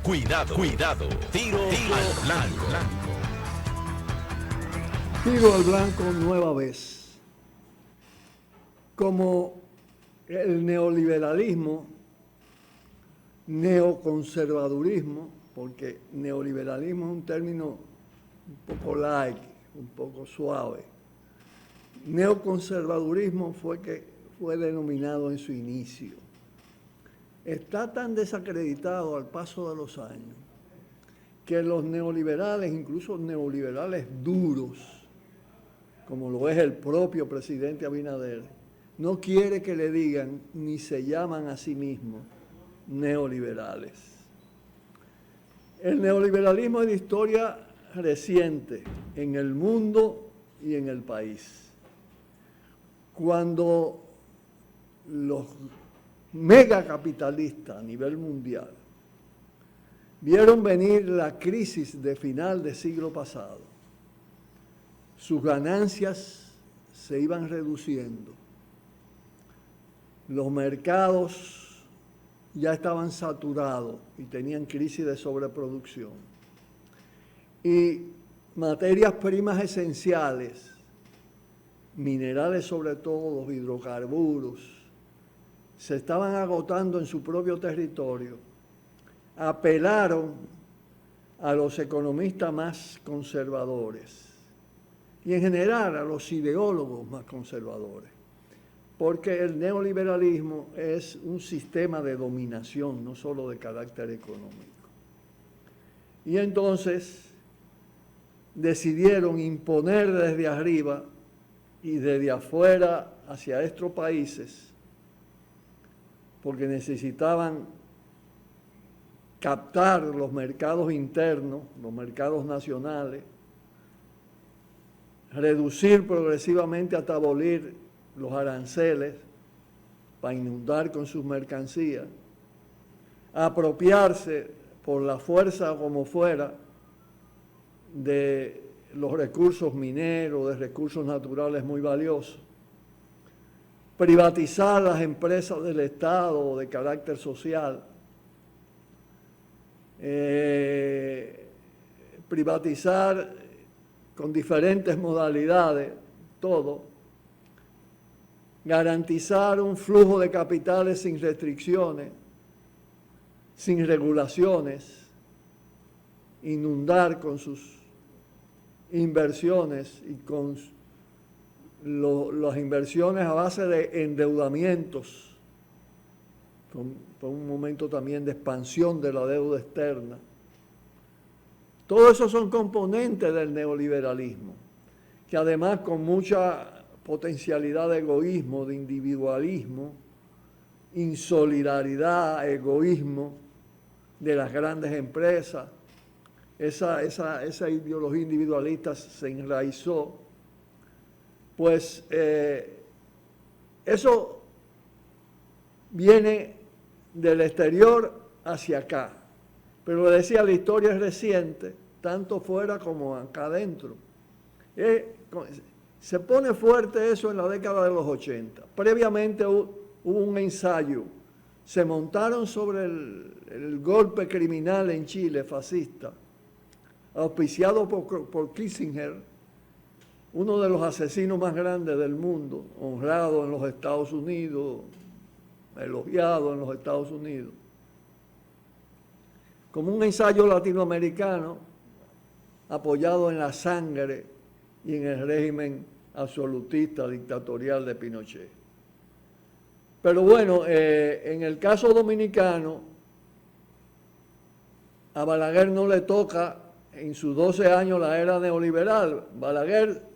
Cuidado, cuidado. Tiro al blanco. Tiro al blanco nueva vez. Como el neoliberalismo, neoconservadurismo, porque neoliberalismo es un término un poco light, un poco suave. Neoconservadurismo fue denominado en su inicio. Está tan desacreditado al paso de los años que los neoliberales, incluso neoliberales duros, como lo es el propio presidente Abinader, no quiere que le digan ni se llaman a sí mismos neoliberales. El neoliberalismo es de historia reciente en el mundo y en el país. Cuando los megacapitalistas a nivel mundial vieron venir la crisis de final de siglo pasado, sus ganancias se iban reduciendo. Los mercados ya estaban saturados y tenían crisis de sobreproducción. Y materias primas esenciales, minerales sobre todo, los hidrocarburos, se estaban agotando en su propio territorio. Apelaron a los economistas más conservadores y en general a los ideólogos más conservadores, porque el neoliberalismo es un sistema de dominación, no solo de carácter económico. Y entonces decidieron imponer desde arriba y desde afuera hacia estos países, porque necesitaban captar los mercados internos, los mercados nacionales, reducir progresivamente hasta abolir los aranceles para inundar con sus mercancías, apropiarse por la fuerza como fuera de los recursos mineros, de recursos naturales muy valiosos, privatizar las empresas del Estado de carácter social, privatizar con diferentes modalidades todo, garantizar un flujo de capitales sin restricciones, sin regulaciones, inundar con sus inversiones y con las inversiones a base de endeudamientos, con un momento también de expansión de la deuda externa. Todo eso son componentes del neoliberalismo, que además con mucha potencialidad de egoísmo, de individualismo, insolidaridad, egoísmo de las grandes empresas, esa ideología individualista se enraizó. Pues eso viene del exterior hacia acá. Pero le decía, la historia es reciente, tanto fuera como acá adentro. Se pone fuerte eso en la década de los 80. Previamente hubo un ensayo. Se montaron sobre el golpe criminal en Chile, fascista, auspiciado por Kissinger, uno de los asesinos más grandes del mundo, honrado en los Estados Unidos, elogiado en los Estados Unidos, como un ensayo latinoamericano apoyado en la sangre y en el régimen absolutista, dictatorial de Pinochet. Pero bueno, en el caso dominicano, a Balaguer no le toca en sus 12 años la era neoliberal. Balaguer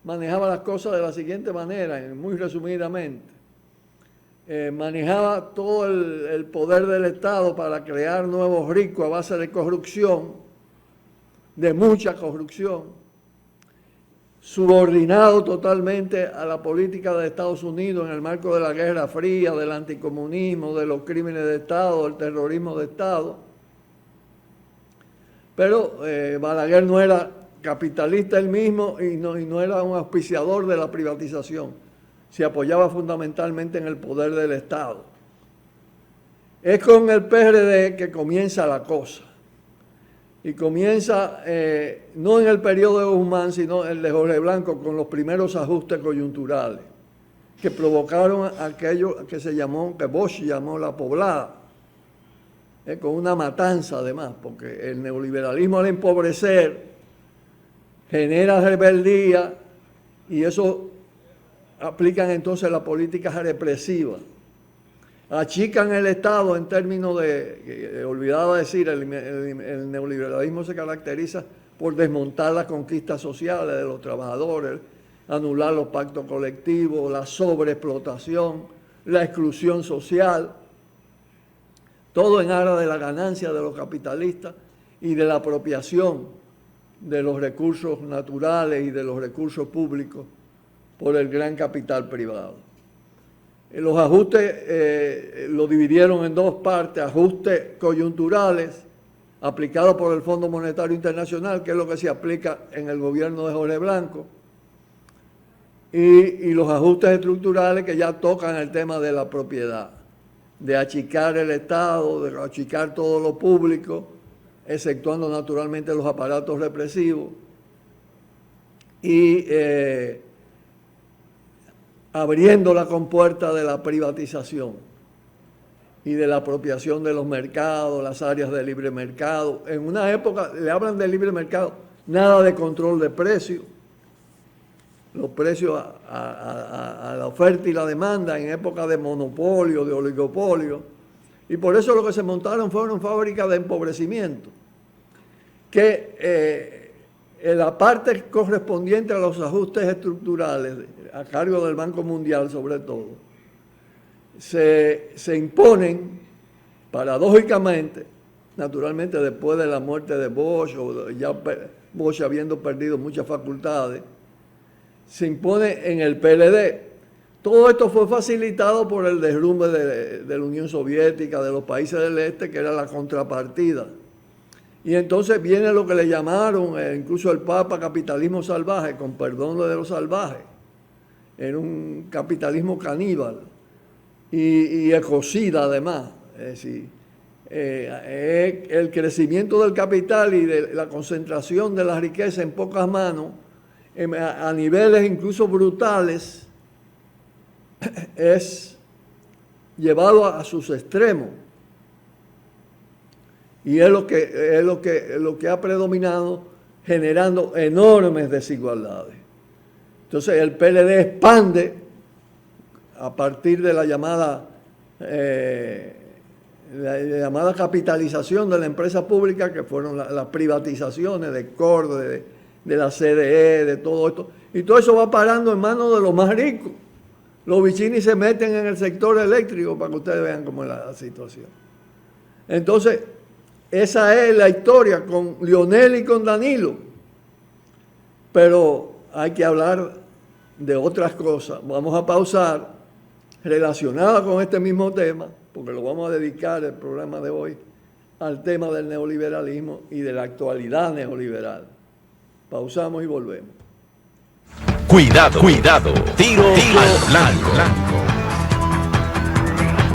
manejaba las cosas de la siguiente manera, muy resumidamente. Manejaba todo el poder del Estado para crear nuevos ricos a base de corrupción, de mucha corrupción, subordinado totalmente a la política de Estados Unidos en el marco de la Guerra Fría, del anticomunismo, de los crímenes de Estado, del terrorismo de Estado. Pero Balaguer no era capitalista él mismo y no era un auspiciador de la privatización. Se apoyaba fundamentalmente en el poder del Estado. Es con el PRD que comienza la cosa. Y comienza no en el periodo de Guzmán, sino en el de Jorge Blanco, con los primeros ajustes coyunturales que provocaron aquello que que Bosch llamó la poblada, con una matanza además, porque el neoliberalismo al empobrecer genera rebeldía y eso aplican entonces la política represiva. Achican el Estado en términos olvidaba decir, el neoliberalismo se caracteriza por desmontar las conquistas sociales de los trabajadores, anular los pactos colectivos, la sobreexplotación, la exclusión social, todo en aras de la ganancia de los capitalistas y de la apropiación de los recursos naturales y de los recursos públicos por el gran capital privado. Los ajustes lo dividieron en dos partes: ajustes coyunturales aplicados por el Fondo Monetario Internacional, que es lo que se aplica en el gobierno de Jorge Blanco, y los ajustes estructurales que ya tocan el tema de la propiedad, de achicar el Estado, de achicar todo lo público, exceptuando naturalmente los aparatos represivos, y abriendo la compuerta de la privatización y de la apropiación de los mercados, las áreas de libre mercado. En una época, le hablan de libre mercado, nada de control de precios, los precios a la oferta y la demanda en época de monopolio, de oligopolio, y por eso lo que se montaron fueron fábricas de empobrecimiento, que la parte correspondiente a los ajustes estructurales, a cargo del Banco Mundial sobre todo, se imponen paradójicamente, naturalmente después de la muerte de Bosch, o ya Bosch habiendo perdido muchas facultades, se impone en el PLD. Todo esto fue facilitado por el derrumbe de la Unión Soviética, de los países del este, que era la contrapartida. Y entonces viene lo que le llamaron, incluso el Papa, capitalismo salvaje, con perdón de los salvajes. Era un capitalismo caníbal y ecocida además. Es decir, el crecimiento del capital y de la concentración de la riqueza en pocas manos, a niveles incluso brutales, es llevado a sus extremos. Y es lo que ha predominado, generando enormes desigualdades. Entonces el PLD expande a partir de la llamada capitalización de la empresa pública, que fueron las privatizaciones de CORD, de la CDE, de todo esto. Y todo eso va parando en manos de los más ricos. Los bichinis se meten en el sector eléctrico para que ustedes vean cómo es la situación. Entonces, esa es la historia con Lionel y con Danilo. Pero hay que hablar de otras cosas. Vamos a pausar relacionadas con este mismo tema, porque lo vamos a dedicar el programa de hoy al tema del neoliberalismo y de la actualidad neoliberal. Pausamos y volvemos. Cuidado, cuidado. Tiro al blanco.